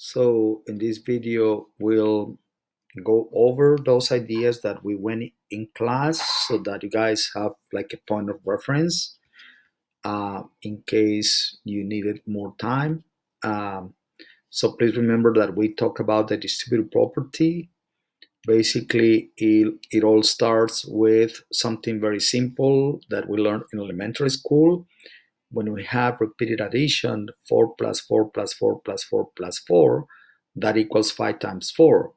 So in this video, we'll go over those ideas that we went in class so that you guys have like a point of reference in case you needed more time. Um, so please remember that we talk about the distributive property. Basically, it all starts with something very simple that we learned in elementary school. When we have repeated addition, 4 plus 4 plus 4 plus 4 plus 4, that equals 5 times 4.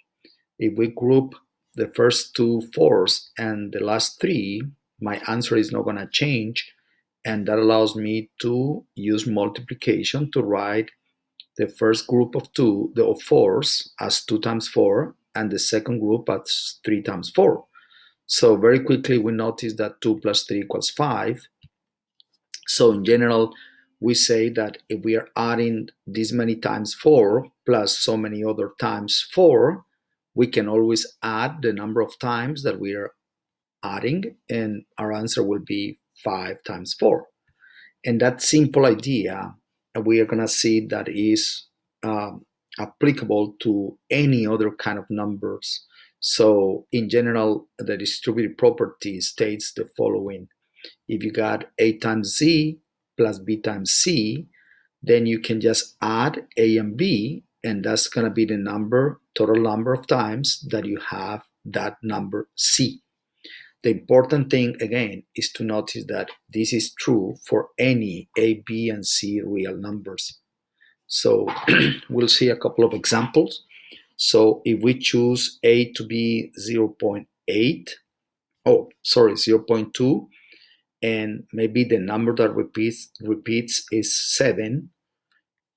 If we group the first two fours and the last three, my answer is not going to change. And that allows me to use multiplication to write the first group of of fours as 2 times 4, and the second group as 3 times 4. So very quickly we notice that 2 plus 3 equals 5. So in general, we say that if we are adding this many times 4 plus so many other times 4, we can always add the number of times that we are adding, and our answer will be 5 times 4. And that simple idea, we are going to see that is applicable to any other kind of numbers. So in general, the distributive property states the following. If you got a times z plus b times c, then you can just add a and b, and that's going to be the total number of times that you have that number c. The important thing, again, is to notice that this is true for any a, b, and c real numbers. So we'll see a couple of examples. So if we choose a to be 0.8, 0.2, and maybe the number that repeats is 7,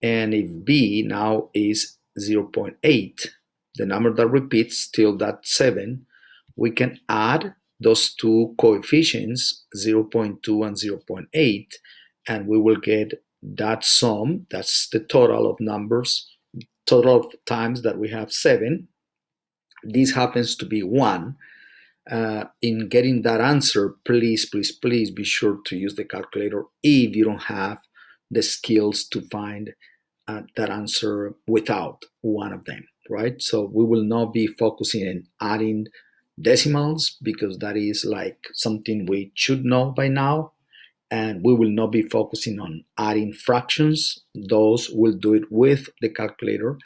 and if b now is 0.8, the number that repeats still that 7, we can add those two coefficients, 0.2 and 0.8, and we will get that sum. That's the total of numbers, total of times that we have 7. This happens to be 1. In getting that answer, please be sure to use the calculator if you don't have the skills to find that answer without one of them, right? So we will not be focusing on adding decimals because that is like something we should know by now. And we will not be focusing on adding fractions. Those will do it with the calculator.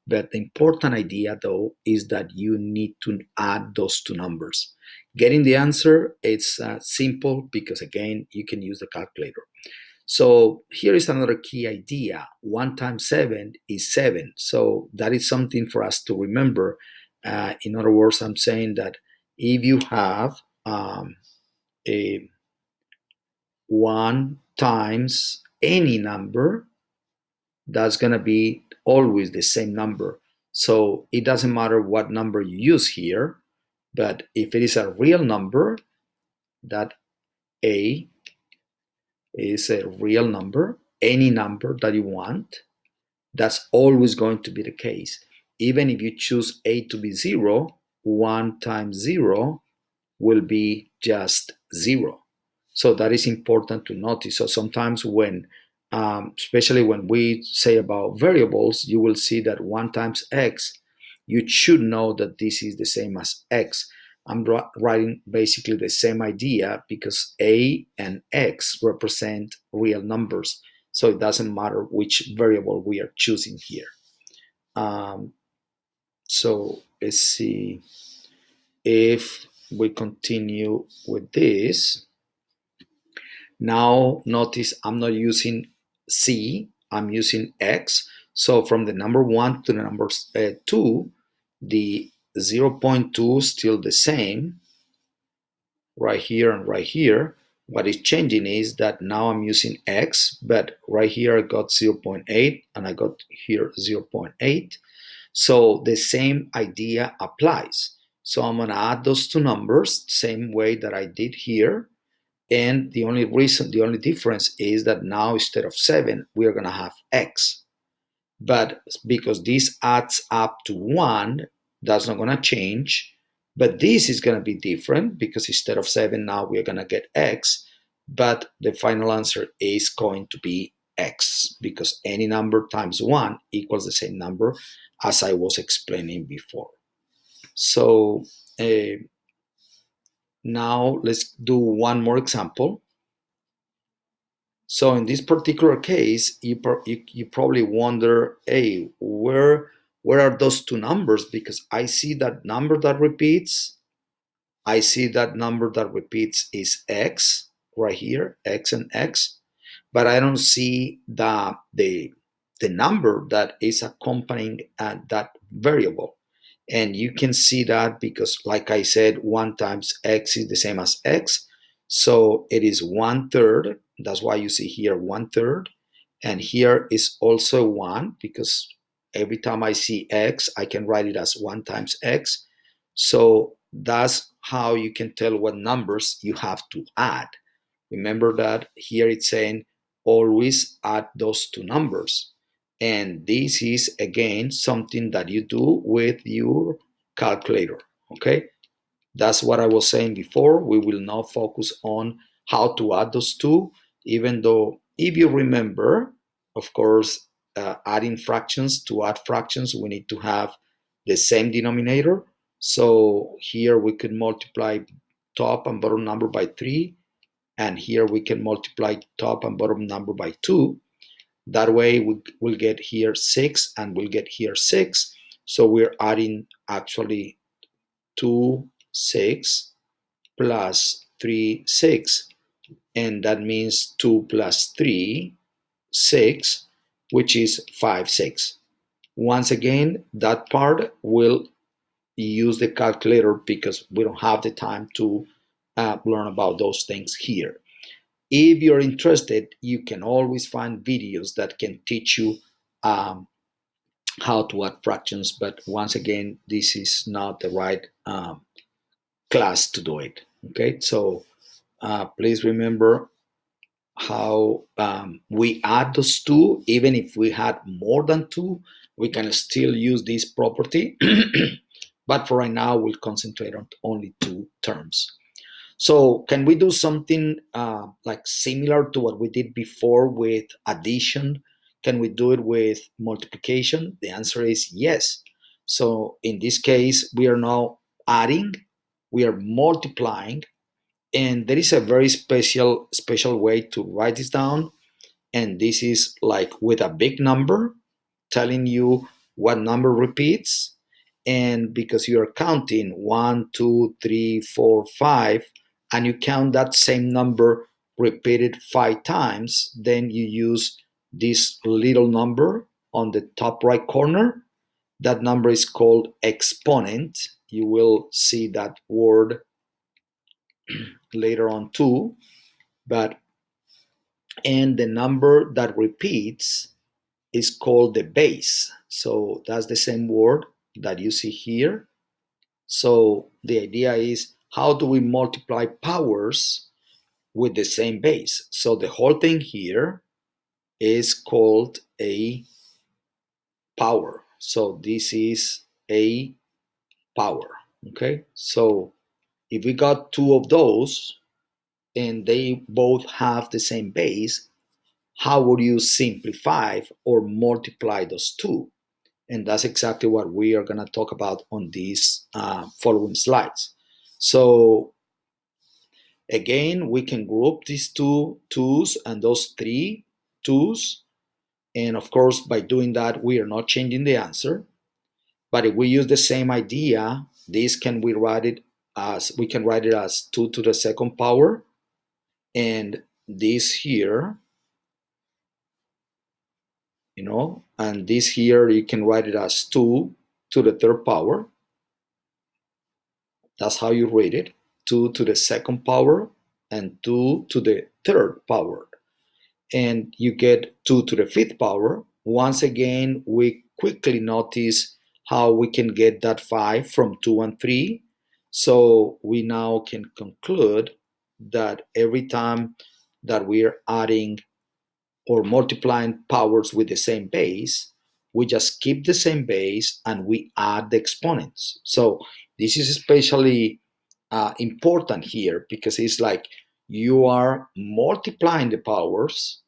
But the important idea, though, is that you need to add those two numbers. Getting the answer, it's simple because, again, you can use the calculator. So here is another key idea. 1 times 7 is 7. So that is something for us to remember. In other words, I'm saying that if you have a 1 times any number, that's going to be always the same number. So it doesn't matter what number you use here, but if it is a real number, that a is a real number, any number that you want, that's always going to be the case. Even if you choose a to be 0, 1 times 0 will be just 0. So that is important to notice. So sometimes when, especially when we say about variables, you will see that 1 times x, you should know that this is the same as x. I'm writing basically the same idea because a and x represent real numbers. So it doesn't matter which variable we are choosing here. So let's see if we continue with this. Now notice I'm not using c, I'm using x. So from the number 1 to the number 2, the 0.2 is still the same right here and right here. What is changing is that now I'm using x, but right here I got 0.8 and I got here 0.8. So the same idea applies. So I'm going to add those two numbers same way that I did here. And the only difference is that now instead of 7, we are going to have x. But because this adds up to 1, that's not going to change. But this is going to be different because instead of 7, now we're going to get x. But the final answer is going to be x, because any number times 1 equals the same number as I was explaining before. So now let's do one more example. So in this particular case, you probably wonder, hey, where are those two numbers? Because I see that number that repeats. I see that number that repeats is x right here, x and x, but I don't see the number that is accompanying that variable. And you can see that because, like I said, 1 times x is the same as x. So it is 1/3. That's why you see here 1/3. And here is also 1 because every time I see x, I can write it as 1 times x. So that's how you can tell what numbers you have to add. Remember that here it's saying always add those two numbers. And this is again something that you do with your calculator. Okay, that's what I was saying before. We will now focus on how to add those two, even though if you remember, of course, adding fractions, to add fractions, we need to have the same denominator. So here we could multiply top and bottom number by 3, and here we can multiply top and bottom number by 2. That way we'll get here 6 and we'll get here 6. So we're adding actually 2, 6 plus 3, 6. And that means 2 plus 3, 6, which is 5, 6. Once again, that part will use the calculator because we don't have the time to learn about those things here. If you're interested, you can always find videos that can teach you how to add fractions. But once again, this is not the right class to do it. Okay, so please remember how we add those two. Even if we had more than two, we can still use this property. But for right now, we'll concentrate on only two terms. So can we do something like similar to what we did before with addition? Can we do it with multiplication? The answer is yes. So in this case, we are now adding, we are multiplying, and there is a very special way to write this down. And this is like with a big number telling you what number repeats. And because you're counting 1, 2, 3, 4, 5, and you count that same number repeated 5 times, then you use this little number on the top right corner. That number is called exponent. You will see that word later on too. But and the number that repeats is called the base. So that's the same word that you see here. So the idea is, how do we multiply powers with the same base? So the whole thing here is called a power. So this is a power. Okay, so if we got two of those and they both have the same base, how would you simplify or multiply those two? And that's exactly what we are going to talk about on these following slides. So again, we can group these two twos and those three twos. And of course, by doing that, we are not changing the answer. But if we use the same idea, this can we write it as, we can write it as 2 to the second power. And this here, and this here, you can write it as 2 to the third power. That's how you read it. 2 to the second power and 2 to the third power. And you get 2 to the fifth power. Once again, we quickly notice how we can get that 5 from 2 and 3. So we now can conclude that every time that we are adding or multiplying powers with the same base, we just keep the same base and we add the exponents. So this is especially important here because it's like you are multiplying the powers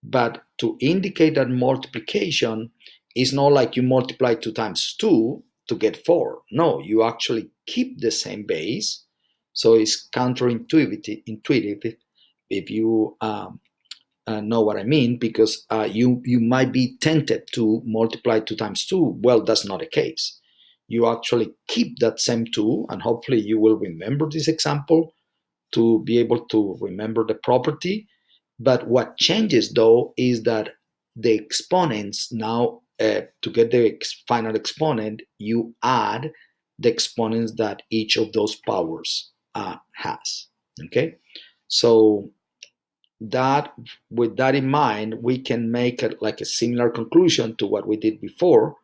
But to indicate that multiplication is not like you multiply 2 times 2 to get 4. No, you actually keep the same base. So it's counterintuitive intuitive if you know what I mean, because you might be tempted to multiply 2 times 2. Well, that's not the case. You actually keep that same 2, and hopefully you will remember this example to be able to remember the property. But what changes though is that the exponents now, to get the final exponent, you add the exponents that each of those powers has. Okay, so that with that in mind, we can make like a similar conclusion to what we did before.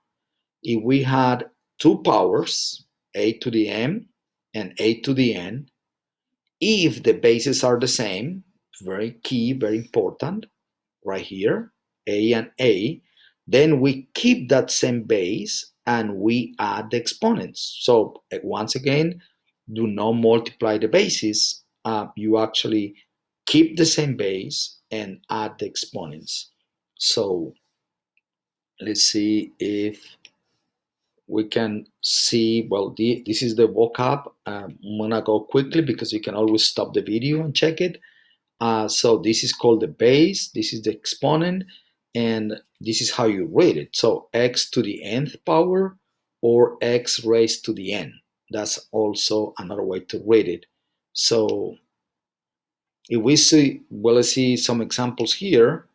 If we had two powers, a to the m and a to the n, if the bases are the same, very key, very important, right here, a and a, then we keep that same base and we add the exponents. So once again, do not multiply the bases. You actually keep the same base and add the exponents. So let's see if we can see, well, this is the vocab. I'm gonna go quickly because you can always stop the video and check it. So this is called the base, this is the exponent, and this is how you read it. So x to the nth power or x raised to the n. That's also another way to read it. So if we see, well, let's see some examples here.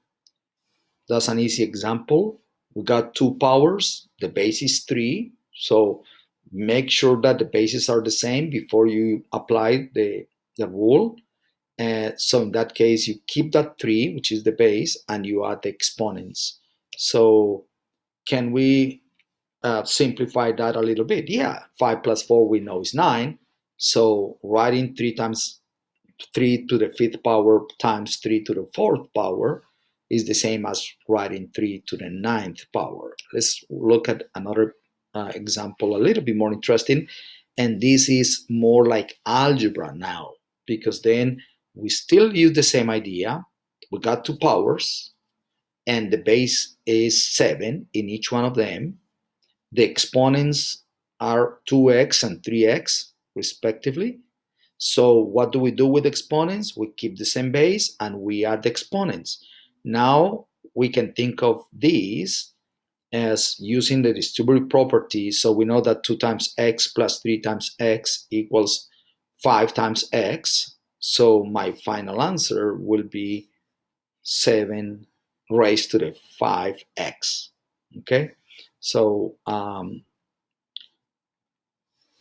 That's an easy example. We got two powers, the base is 3. So make sure that the bases are the same before you apply the rule. So in that case, you keep that 3, which is the base, and you add the exponents. So can we simplify that a little bit? Yeah, 5 plus 4 we know is 9. So writing 3 times 3 to the 5th power times 3 to the 4th power is the same as writing 3 to the 9th power. Let's look at another example, a little bit more interesting. And this is more like algebra now, because then we still use the same idea. We got two powers, and the base is 7 in each one of them. The exponents are 2x and 3x, respectively. So what do we do with exponents? We keep the same base and we add the exponents. Now we can think of these as using the distributive property. So we know that 2 times x plus 3 times x equals 5 times x. So my final answer will be 7 raised to the 5x. Okay, so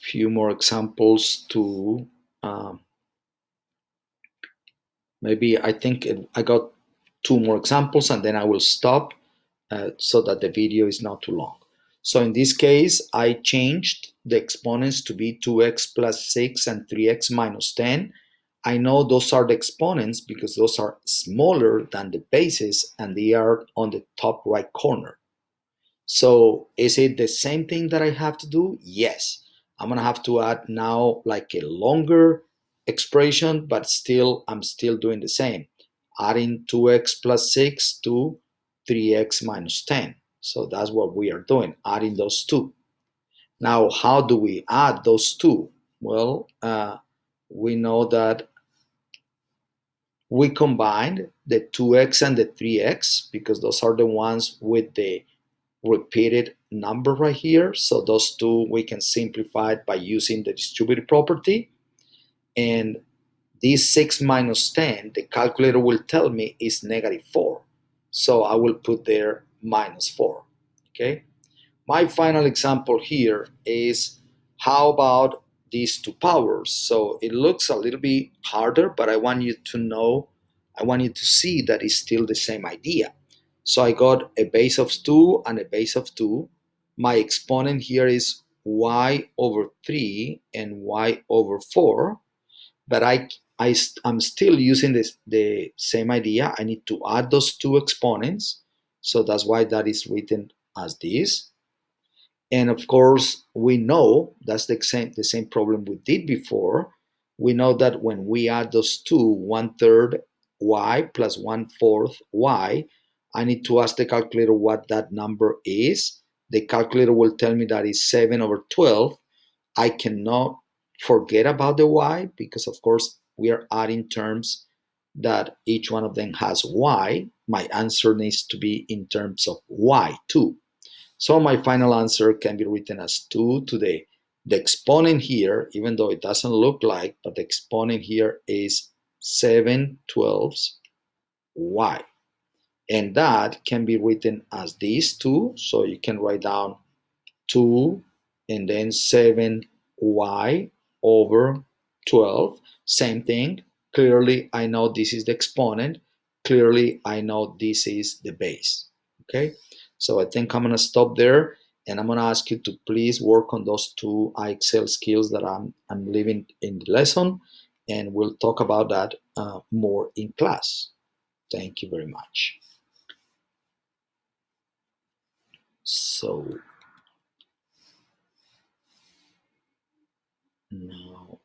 few more examples to maybe I think I got two more examples and then I will stop so that the video is not too long. So in this case, I changed the exponents to be 2x plus 6 and 3x minus 10. I know those are the exponents because those are smaller than the bases and they are on the top right corner. So is it the same thing that I have to do? Yes. I'm gonna have to add now like a longer expression, but still I'm still doing the same. Adding 2x plus 6 to 3x minus 10. So that's what we are doing, adding those two. Now, how do we add those two? Well, we know that we combined the 2x and the 3x because those are the ones with the repeated number right here. So those two we can simplify it by using the distributive property. And this 6 minus 10, the calculator will tell me is negative 4. So I will put there minus 4. Okay. My final example here is how about these two powers? So it looks a little bit harder, but I want you to know, I want you to see that it's still the same idea. So I got a base of 2 and a base of 2. My exponent here is y over 3 and y over 4. But I'm still using the same idea. I need to add those two exponents. So that's why that is written as this. And of course, we know that's the same problem we did before. We know that when we add those two, 1/3 y plus 1/4 y. I need to ask the calculator what that number is. The calculator will tell me that is 7/12. I cannot forget about the y because, of course, we are adding terms that each one of them has y. My answer needs to be in terms of y too. So my final answer can be written as 2 to the exponent here, even though it doesn't look like, but the exponent here is 7/12 y. And that can be written as these two. So you can write down 2 and then 7y over 12. Same thing. Clearly, I know this is the exponent. Clearly, I know this is the base. Okay, so I think I'm going to stop there, and I'm going to ask you to please work on those two Excel skills that I'm leaving in the lesson, and we'll talk about that more in class. Thank you very much. So now